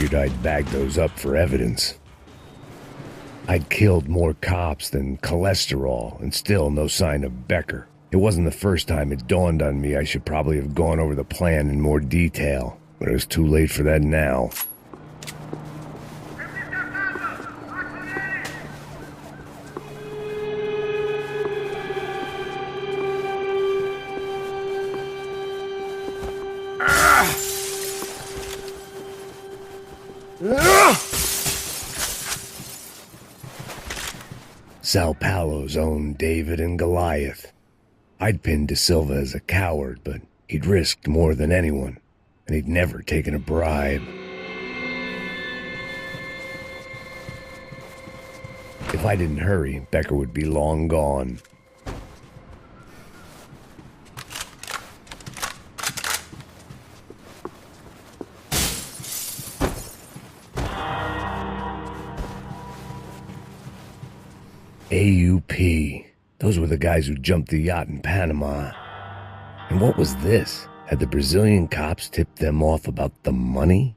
figured I'd bag those up for evidence. I'd killed more cops than cholesterol, and still no sign of Becker. It wasn't the first time it dawned on me I should probably have gone over the plan in more detail, but it was too late for that now. Sao Paulo's own David and Goliath. I'd pinned De Silva as a coward, but he'd risked more than anyone, and he'd never taken a bribe. If I didn't hurry, Becker would be long gone. AUP. Those were the guys who jumped the yacht in Panama. And what was this? Had the Brazilian cops tipped them off about the money?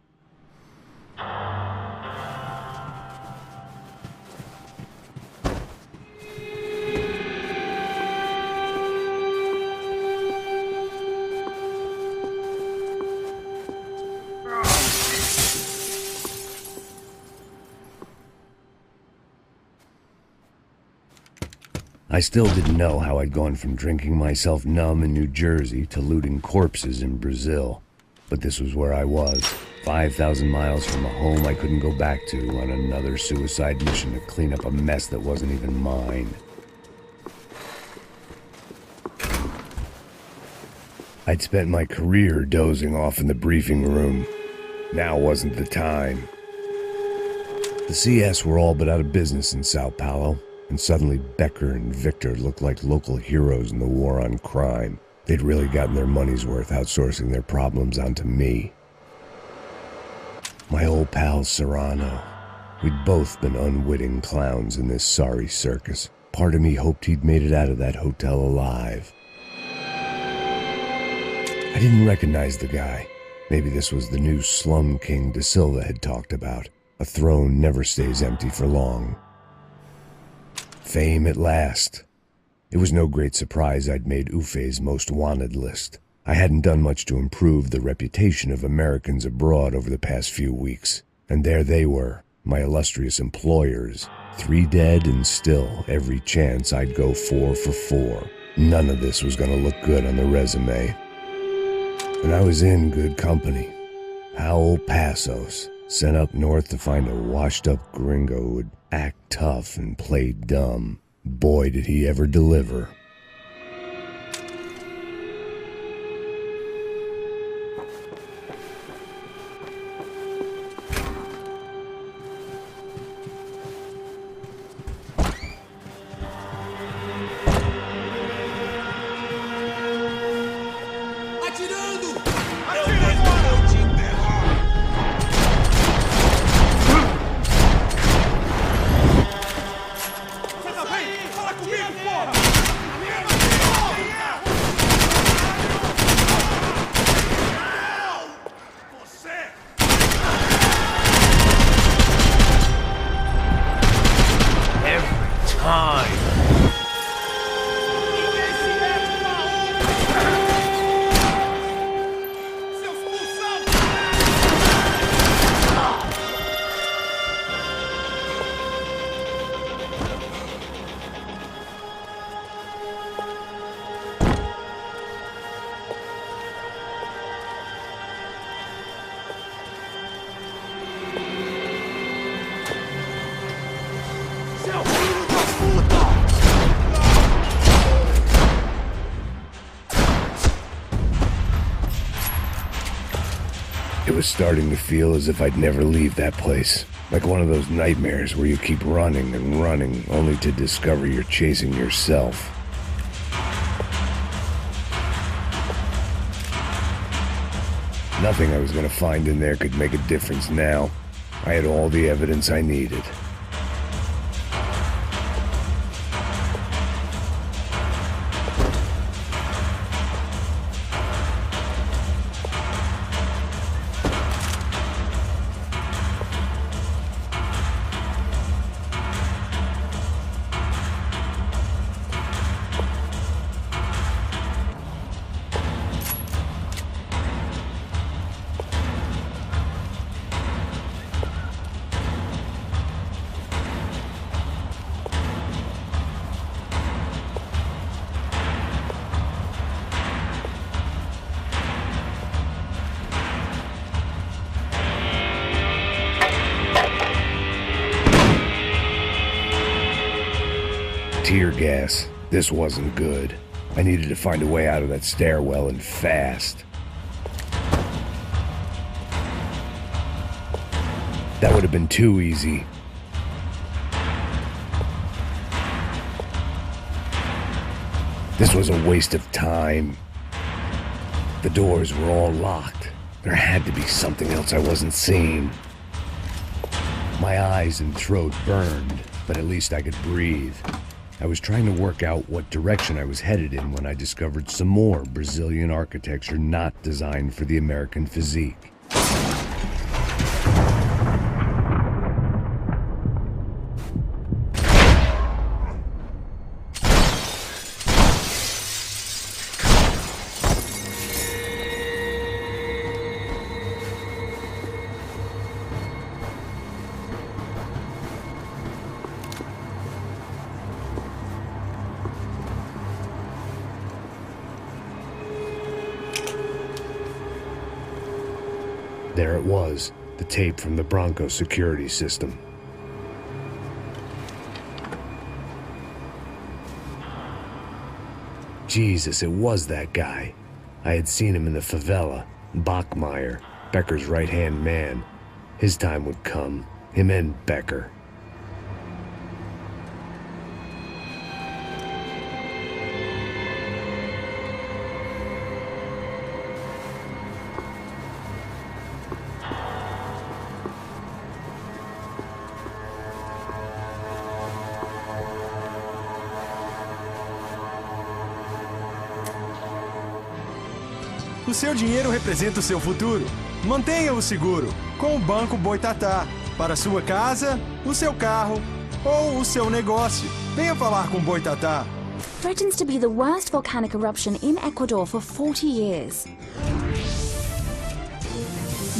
I still didn't know how I'd gone from drinking myself numb in New Jersey to looting corpses in Brazil. But this was where I was, 5,000 miles from a home I couldn't go back to, on another suicide mission to clean up a mess that wasn't even mine. I'd spent my career dozing off in the briefing room. Now wasn't the time. The CS were all but out of business in Sao Paulo. And suddenly Becker and Victor looked like local heroes in the war on crime. They'd really gotten their money's worth outsourcing their problems onto me. My old pal Serrano. We'd both been unwitting clowns in this sorry circus. Part of me hoped he'd made it out of that hotel alive. I didn't recognize the guy. Maybe this was the new slum king De Silva had talked about. A throne never stays empty for long. Fame at last. It was no great surprise I'd made Ufe's most wanted list. I hadn't done much to improve the reputation of Americans abroad over the past few weeks. And there they were, my illustrious employers. 3 dead and still every chance I'd go 4 for 4. None of this was going to look good on the resume. And I was in good company. Powell Passos, sent up north to find a washed-up gringo who would act tough and play dumb. Boy, did he ever deliver. It was starting to feel as if I'd never leave that place. Like one of those nightmares where you keep running and running, only to discover you're chasing yourself. Nothing I was going to find in there could make a difference now. I had all the evidence I needed. tear gas. This wasn't good. I needed to find a way out of that stairwell and fast. That would have been too easy. This was a waste of time. The doors were all locked. There had to be something else I wasn't seeing. My eyes and throat burned, but at least I could breathe. I was trying to work out what direction I was headed in when I discovered some more Brazilian architecture not designed for the American physique. There it was, the tape from the Bronco security system. Jesus, it was that guy. I had seen him in the favela, Bachmeyer, Becker's right-hand man. His time would come, him and Becker. O seu dinheiro representa o seu futuro. Mantenha-o seguro com o Banco Boitatá. Para sua casa, o seu carro ou o seu negócio. Venha falar com Boitatá. Threatens to be the worst volcanic eruption in Ecuador for 40 years.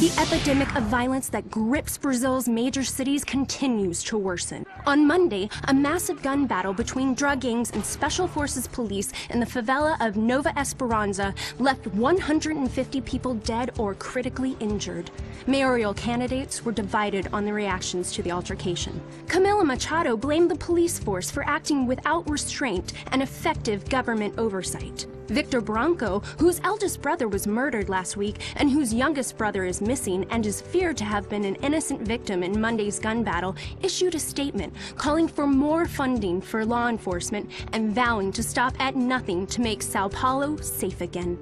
The epidemic of violence that grips Brazil's major cities continues to worsen. On Monday, a massive gun battle between drug gangs and special forces police in the favela of Nova Esperanza left 150 people dead or critically injured. Mayoral candidates were divided on the reactions to the altercation. Camila Machado blamed the police force for acting without restraint and effective government oversight. Victor Branco, whose eldest brother was murdered last week and whose youngest brother is missing and is feared to have been an innocent victim in Monday's gun battle, issued a statement calling for more funding for law enforcement and vowing to stop at nothing to make Sao Paulo safe again.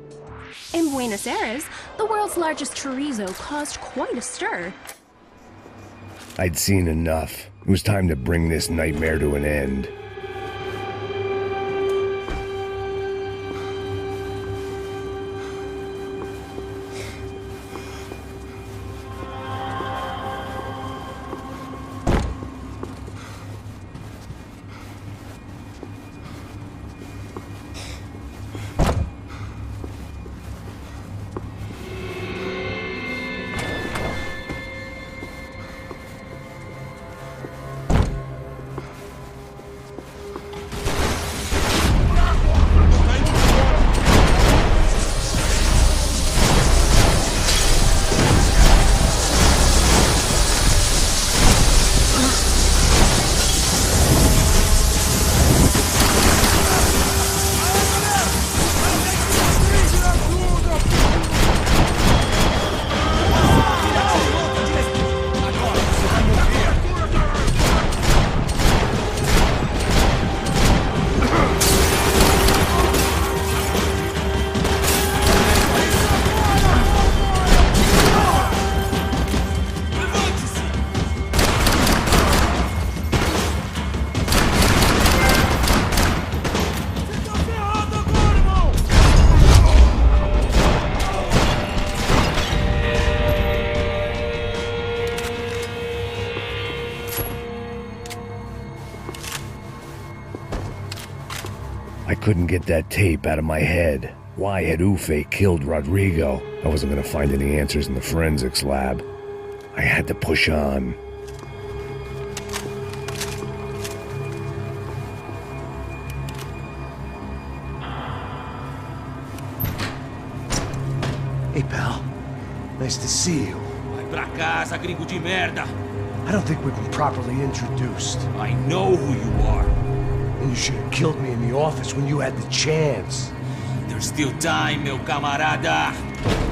In Buenos Aires, the world's largest chorizo caused quite a stir. I'd seen enough. It was time to bring this nightmare to an end. I couldn't get that tape out of my head. Why had Ufe killed Rodrigo? I wasn't gonna find any answers in the forensics lab. I had to push on. Hey, pal. Nice to see you. Vai pra casa, gringo de merda! I don't think we've been properly introduced. I know who you are. And you should have killed me in the office when you had the chance. There's still time, meu camarada.